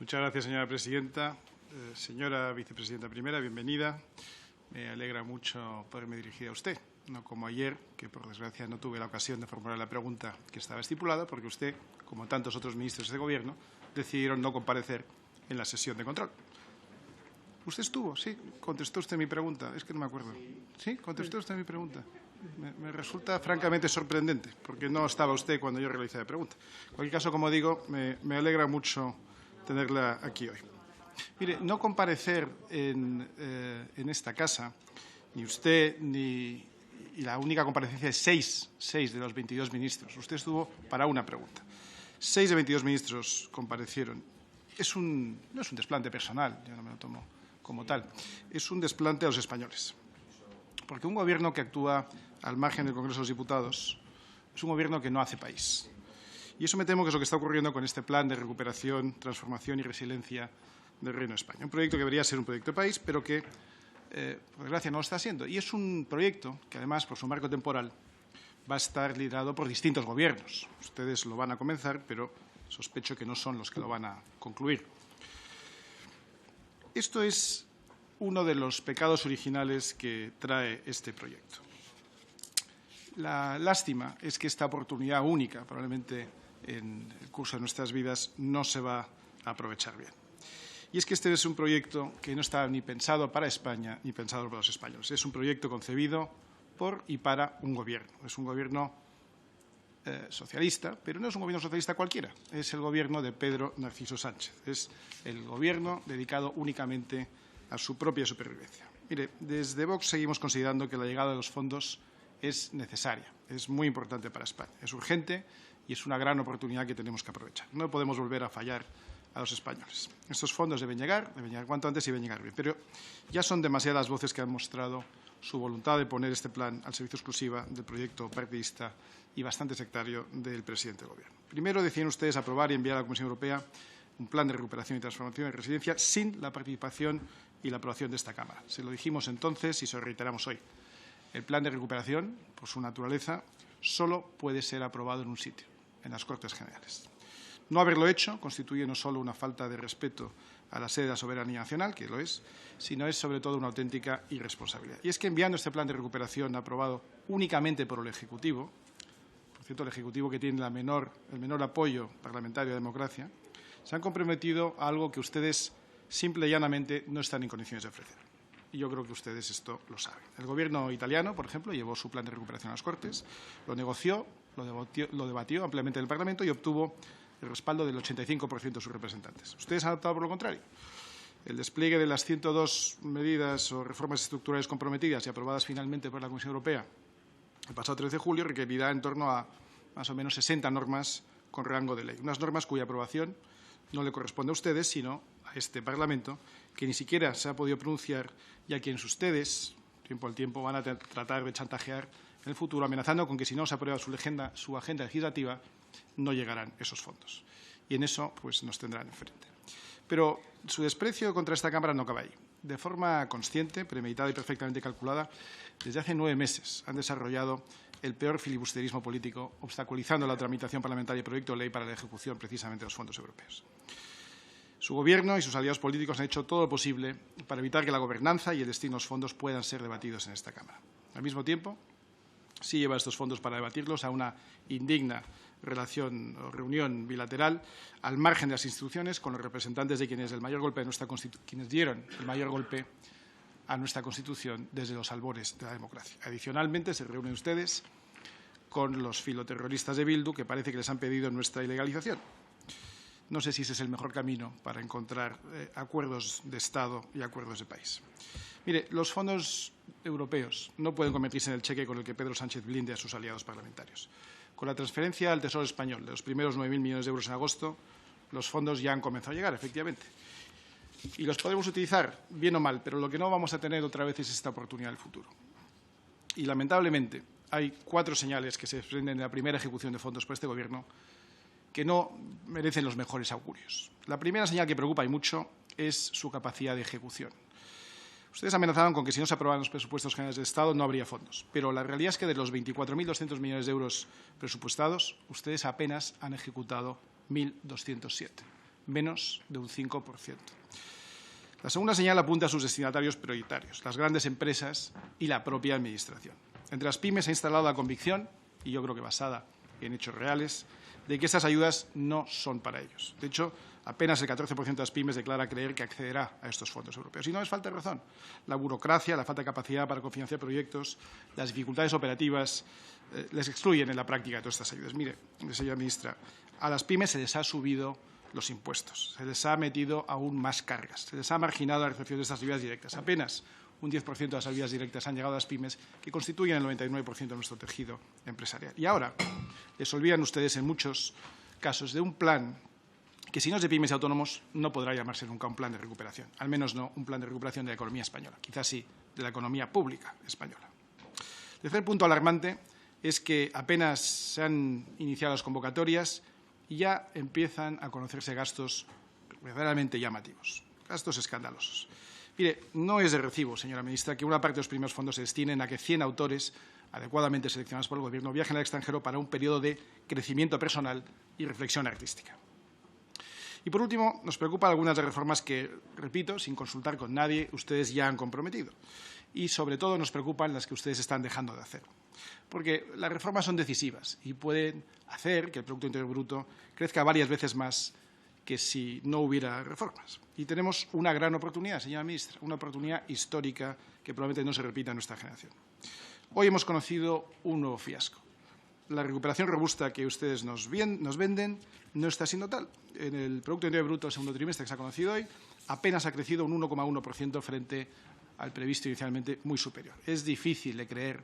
Muchas gracias, señora presidenta. Señora vicepresidenta primera, bienvenida. Me alegra mucho poderme dirigir a usted, no como ayer, que por desgracia no tuve la ocasión de formular la pregunta que estaba estipulada, porque usted, como tantos otros ministros de Gobierno, decidieron no comparecer en la sesión de control. ¿Usted estuvo? Sí. ¿Contestó usted mi pregunta? Es que no me acuerdo. ¿Sí? ¿Contestó usted mi pregunta? Me resulta francamente sorprendente, porque no estaba usted cuando yo realicé la pregunta. En cualquier caso, como digo, me alegra mucho tenerla aquí hoy. Mire, no comparecer en esta casa, ni usted ni y la única comparecencia es seis de los 22 ministros. Usted estuvo para una pregunta. 6 de 22 ministros comparecieron. No es un desplante personal, yo no me lo tomo como tal. Es un desplante a los españoles. Porque un Gobierno que actúa al margen del Congreso de los Diputados es un Gobierno que no hace país. Y eso me temo que es lo que está ocurriendo con este plan de recuperación, transformación y resiliencia del Reino de España. Un proyecto que debería ser un proyecto de país, pero que, por desgracia, no lo está siendo. Y es un proyecto que, además, por su marco temporal, va a estar liderado por distintos gobiernos. Ustedes lo van a comenzar, pero sospecho que no son los que lo van a concluir. Esto es uno de los pecados originales que trae este proyecto. La lástima es que esta oportunidad única, probablemente en el curso de nuestras vidas, no se va a aprovechar bien. Y es que este es un proyecto que no está ni pensado para España ni pensado para los españoles. Es un proyecto concebido por y para un Gobierno. Es un Gobierno socialista, pero no es un Gobierno socialista cualquiera. Es el Gobierno de Pedro Narciso Sánchez. Es el Gobierno dedicado únicamente a su propia supervivencia. Mire, desde Vox seguimos considerando que la llegada de los fondos es necesaria, es muy importante para España, es urgente y es una gran oportunidad que tenemos que aprovechar. No podemos volver a fallar a los españoles. Estos fondos deben llegar cuanto antes y deben llegar bien. Pero ya son demasiadas voces que han mostrado su voluntad de poner este plan al servicio exclusiva del proyecto partidista y bastante sectario del presidente del Gobierno. Primero deciden ustedes aprobar y enviar a la Comisión Europea un plan de recuperación y transformación y resiliencia sin la participación y la aprobación de esta Cámara. Se lo dijimos entonces y se lo reiteramos hoy. El plan de recuperación, por su naturaleza, solo puede ser aprobado en un sitio, en las Cortes Generales. No haberlo hecho constituye no solo una falta de respeto a la sede de la soberanía nacional, que lo es, sino es sobre todo una auténtica irresponsabilidad. Y es que enviando este plan de recuperación aprobado únicamente por el Ejecutivo, por cierto, el Ejecutivo que tiene el menor apoyo parlamentario de democracia, se han comprometido a algo que ustedes simple y llanamente no están en condiciones de ofrecer. Y yo creo que ustedes esto lo saben. El Gobierno italiano, por ejemplo, llevó su plan de recuperación a las Cortes, lo negoció, lo debatió ampliamente en el Parlamento y obtuvo el respaldo del 85% de sus representantes. Ustedes han optado por lo contrario. El despliegue de las 102 medidas o reformas estructurales comprometidas y aprobadas finalmente por la Comisión Europea el pasado 13 de julio requerirá en torno a más o menos 60 normas con rango de ley. Unas normas cuya aprobación no le corresponde a ustedes, sino a este Parlamento, que ni siquiera se ha podido pronunciar y a quienes ustedes, tiempo al tiempo, van a tratar de chantajear en el futuro, amenazando con que si no se aprueba su agenda legislativa, no llegarán esos fondos. Y en eso pues, nos tendrán enfrente. Pero su desprecio contra esta Cámara no acaba ahí. De forma consciente, premeditada y perfectamente calculada, desde hace 9 meses han desarrollado el peor filibusterismo político, obstaculizando la tramitación parlamentaria del proyecto de ley para la ejecución precisamente de los fondos europeos. Su Gobierno y sus aliados políticos han hecho todo lo posible para evitar que la gobernanza y el destino de los fondos puedan ser debatidos en esta Cámara. Al mismo tiempo, sí lleva estos fondos para debatirlos a una indigna relación o reunión bilateral al margen de las instituciones con los representantes de quienes dieron el mayor golpe a nuestra Constitución desde los albores de la democracia. Adicionalmente, se reúnen ustedes con los filoterroristas de Bildu, que parece que les han pedido nuestra ilegalización. No sé si ese es el mejor camino para encontrar acuerdos de Estado y acuerdos de país. Mire, los fondos europeos no pueden convertirse en el cheque con el que Pedro Sánchez blinde a sus aliados parlamentarios. Con la transferencia al Tesoro Español de los primeros 9.000 millones de euros en agosto, los fondos ya han comenzado a llegar, efectivamente. Y los podemos utilizar, bien o mal, pero lo que no vamos a tener otra vez es esta oportunidad del futuro. Y, lamentablemente, hay 4 señales que se desprenden de la primera ejecución de fondos por este Gobierno que no merecen los mejores augurios. La primera señal que preocupa y mucho es su capacidad de ejecución. Ustedes amenazaban con que si no se aprobaban los presupuestos generales del Estado no habría fondos. Pero la realidad es que de los 24.200 millones de euros presupuestados, ustedes apenas han ejecutado 1.207. menos de un 5%. La segunda señal apunta a sus destinatarios prioritarios, las grandes empresas y la propia Administración. Entre las pymes se ha instalado la convicción, y yo creo que basada en hechos reales, de que estas ayudas no son para ellos. De hecho, apenas el 14% de las pymes declara creer que accederá a estos fondos europeos. Y no es falta de razón. La burocracia, la falta de capacidad para cofinanciar proyectos, las dificultades operativas les excluyen en la práctica de todas estas ayudas. Mire, señora ministra, a las pymes se les ha subido los impuestos, se les ha metido aún más cargas, se les ha marginado la recepción de estas ayudas directas. Apenas un 10% de las ayudas directas han llegado a las pymes, que constituyen el 99% de nuestro tejido empresarial. Y ahora les olvidan ustedes en muchos casos de un plan que, si no es de pymes y autónomos, no podrá llamarse nunca un plan de recuperación, al menos no un plan de recuperación de la economía española, quizás sí de la economía pública española. El tercer punto alarmante es que apenas se han iniciado las convocatorias y ya empiezan a conocerse gastos verdaderamente llamativos, gastos escandalosos. Mire, no es de recibo, señora ministra, que una parte de los primeros fondos se destinen a que 100 autores adecuadamente seleccionados por el Gobierno viajen al extranjero para un periodo de crecimiento personal y reflexión artística. Y, por último, nos preocupan algunas de las reformas que, repito, sin consultar con nadie, ustedes ya han comprometido. Y, sobre todo, nos preocupan las que ustedes están dejando de hacer. Porque las reformas son decisivas y pueden hacer que el Producto Interior Bruto crezca varias veces más que si no hubiera reformas. Y tenemos una gran oportunidad, señora ministra, una oportunidad histórica que probablemente no se repita en nuestra generación. Hoy hemos conocido un nuevo fiasco. La recuperación robusta que ustedes nos venden no está siendo tal. En el Producto Interior Bruto del segundo trimestre que se ha conocido hoy, apenas ha crecido un 1,1% frente al previsto inicialmente, muy superior. Es difícil de creer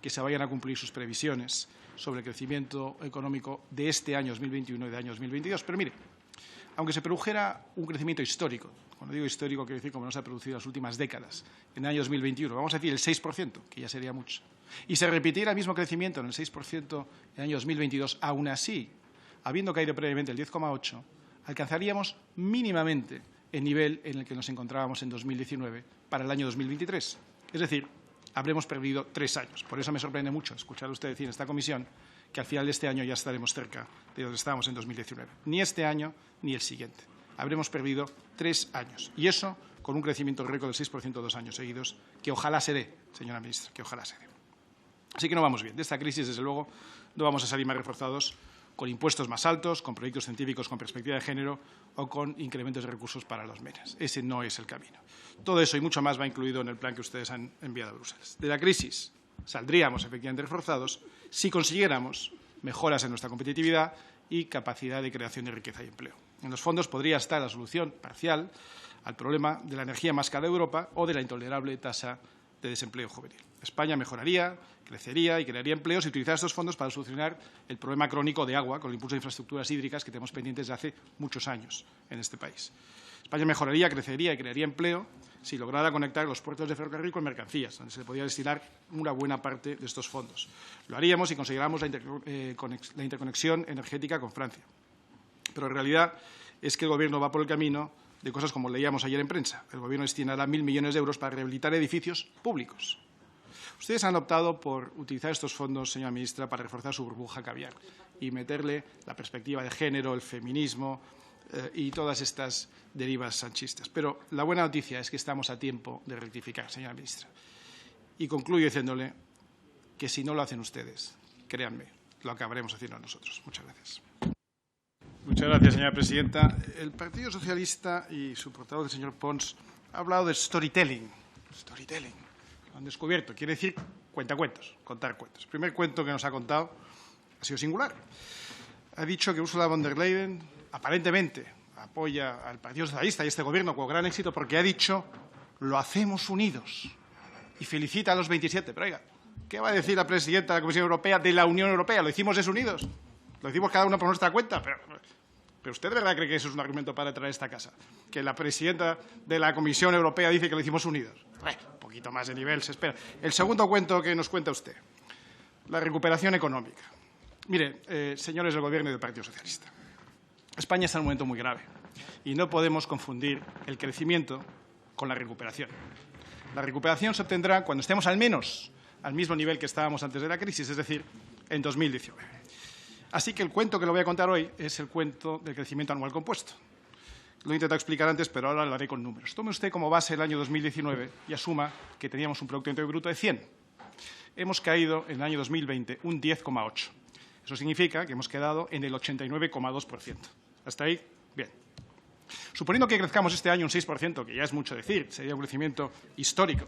que se vayan a cumplir sus previsiones sobre el crecimiento económico de este año 2021 y de año 2022. Pero mire, aunque se produjera un crecimiento histórico, cuando digo histórico quiero decir como no se ha producido en las últimas décadas, en el año 2021, vamos a decir el 6%, que ya sería mucho, y se repitiera el mismo crecimiento en el 6% en el año 2022, aún así, habiendo caído previamente el 10,8%, alcanzaríamos mínimamente el nivel en el que nos encontrábamos en 2019 para el año 2023. Es decir, habremos perdido 3 años. Por eso me sorprende mucho escuchar a usted decir en esta comisión que al final de este año ya estaremos cerca de donde estábamos en 2019. Ni este año ni el siguiente. Habremos perdido 3 años. Y eso con un crecimiento récord del 6% 2 años seguidos, que ojalá se dé, señora ministra, que ojalá se dé. Así que no vamos bien. De esta crisis, desde luego, no vamos a salir más reforzados con impuestos más altos, con proyectos científicos con perspectiva de género o con incrementos de recursos para los MENAs. Ese no es el camino. Todo eso y mucho más va incluido en el plan que ustedes han enviado a Bruselas. De la crisis saldríamos efectivamente reforzados si consiguiéramos mejoras en nuestra competitividad y capacidad de creación de riqueza y empleo. En los fondos podría estar la solución parcial al problema de la energía más cara de Europa o de la intolerable tasa de desempleo juvenil. España mejoraría, crecería y crearía empleos si utilizara estos fondos para solucionar el problema crónico de agua con el impulso de infraestructuras hídricas que tenemos pendientes desde hace muchos años en este país. España mejoraría, crecería y crearía empleo si lograra conectar los puertos de ferrocarril con mercancías, donde se podría destinar una buena parte de estos fondos. Lo haríamos si consiguiéramos la interconexión energética con Francia. Pero en realidad es que el Gobierno va por el camino de cosas como leíamos ayer en prensa. El Gobierno destinará 1.000 millones de euros para rehabilitar edificios públicos. Ustedes han optado por utilizar estos fondos, señora ministra, para reforzar su burbuja caviar y meterle la perspectiva de género, el feminismo y todas estas derivas sanchistas. Pero la buena noticia es que estamos a tiempo de rectificar, señora ministra. Y concluyo diciéndole que si no lo hacen ustedes, créanme, lo acabaremos haciendo nosotros. Muchas gracias. Muchas gracias, señora presidenta. El Partido Socialista y su portavoz, el señor Pons, ha hablado de storytelling. Storytelling. Lo han descubierto. Quiere decir cuentacuentos, contar cuentos. El primer cuento que nos ha contado ha sido singular. Ha dicho que Ursula von der Leyen aparentemente apoya al Partido Socialista y este Gobierno con gran éxito porque ha dicho lo hacemos unidos y felicita a los 27. Pero oiga, ¿qué va a decir la presidenta de la Comisión Europea de la Unión Europea? ¿Lo hicimos desunidos? Lo hicimos cada uno por nuestra cuenta. Pero usted de verdad cree que eso es un argumento para traer a esta casa. Que la presidenta de la Comisión Europea dice que lo hicimos unidos. Un poquito más de nivel se espera. El segundo cuento que nos cuenta usted. La recuperación económica. Mire, señores del Gobierno y del Partido Socialista. España está en un momento muy grave. Y no podemos confundir el crecimiento con la recuperación. La recuperación se obtendrá cuando estemos al menos al mismo nivel que estábamos antes de la crisis, es decir, en 2019. Así que el cuento que le voy a contar hoy es el cuento del crecimiento anual compuesto. Lo he intentado explicar antes, pero ahora lo haré con números. Tome usted como base el año 2019 y asuma que teníamos un Producto Interior Bruto de 100. Hemos caído en el año 2020 un 10,8. Eso significa que hemos quedado en el 89,2%. ¿Hasta ahí? Bien. Suponiendo que crezcamos este año un 6%, que ya es mucho decir, sería un crecimiento histórico,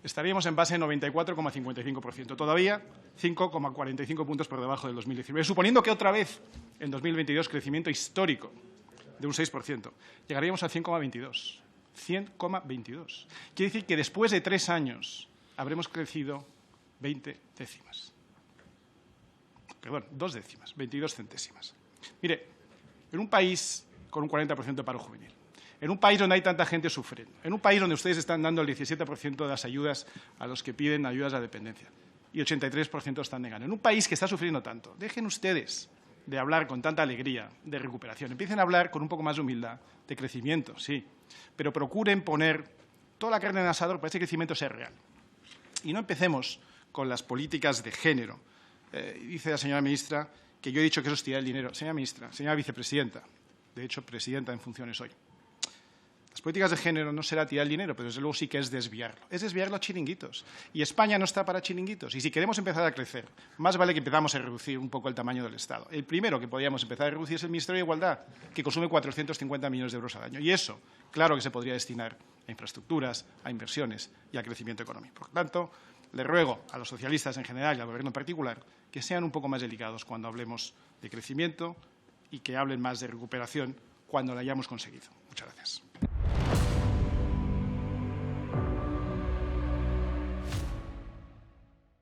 estaríamos en base en 94,55%. Todavía 5,45 puntos por debajo del 2019. Suponiendo que otra vez en 2022 crecimiento histórico de un 6%, llegaríamos al 100,22. 100,22. Quiere decir que después de 3 años habremos crecido 20 décimas. Perdón, 2 décimas, 22 centésimas. Mire, en un país con un 40% de paro juvenil, en un país donde hay tanta gente sufriendo, en un país donde ustedes están dando el 17% de las ayudas a los que piden ayudas a dependencia y 83% están negando, en un país que está sufriendo tanto, dejen ustedes de hablar con tanta alegría de recuperación. Empiecen a hablar con un poco más de humildad, de crecimiento, sí, pero procuren poner toda la carne en el asador para que ese crecimiento sea real. Y no empecemos con las políticas de género. Dice la señora ministra que yo he dicho que eso es tirar el dinero. Señora ministra, señora vicepresidenta, de hecho, presidenta en funciones hoy. Las políticas de género no será tirar el dinero, pero desde luego sí que es desviarlo. Es desviarlo a chiringuitos. Y España no está para chiringuitos. Y si queremos empezar a crecer, más vale que empezamos a reducir un poco el tamaño del Estado. El primero que podríamos empezar a reducir es el Ministerio de Igualdad, que consume 450 millones de euros al año. Y eso, claro que se podría destinar a infraestructuras, a inversiones y a crecimiento económico. Por lo tanto, le ruego a los socialistas en general y al Gobierno en particular que sean un poco más delicados cuando hablemos de crecimiento y que hablen más de recuperación cuando la hayamos conseguido. Muchas gracias.